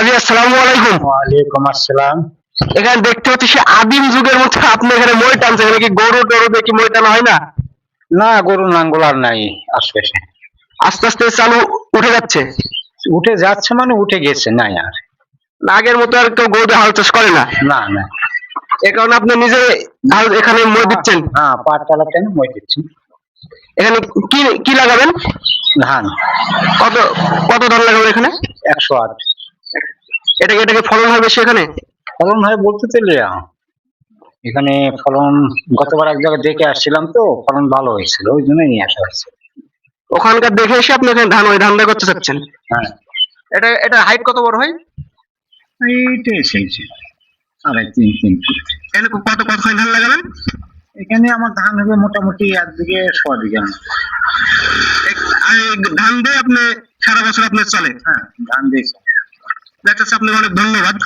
কাজী আসসালামু আলাইকুম। ওয়ালাইকুম আসসালাম। এখানে দেখতে হচ্ছে সে আদিম যুগের মতো আপনি এখানে মই টানছেন, এখানে কি গরু টরু দিয়ে কি মই টানা হয় না? না, গরু নাঙ্গল আর নাই আশপাশে। আস্তে আস্তে চালু উঠে যাচ্ছে, উঠে যাচ্ছে মানে উঠে গেছে, নাই আর। না আগের মতো আর কেউ গরু দিয়ে হাল চাষ করে না? না না। এ কারণে আপনি নিজে হাল এখানে মই দিচ্ছেন? হ্যাঁ, পাট চালাতেন, মই দিচ্ছি। এখানে কি কি লাগাবেন? ধান। কত কত ধান লাগাবেন এখানে? 108। এটাকে ফলন হয় বেশি এখানে? ফলন হয় বলতে তো এখানে ফলন গতবার এক জায়গায় দেখে আসছিলাম, তো ফলন ভালো হয়েছিল, ওই জন্যই নিয়ে আসা হয়েছে। ওখানকার দেখে এসে আপনি এখানে ওই ধানটা করতে চাচ্ছেন? হ্যাঁ। এটা হাইট কত বড় হয়? এইটাই এসেছে 3.5 ফুট। এখানে কতখানি ধান লাগাবেন? এখানে আমার ধান হবে মোটামুটি 1 বিঘে 1.5 বিঘা। ধান দিয়ে আপনি সারা বছর আপনার চলে? হ্যাঁ, ধান দিয়েছে। আপনাকে অনেক ধন্যবাদ।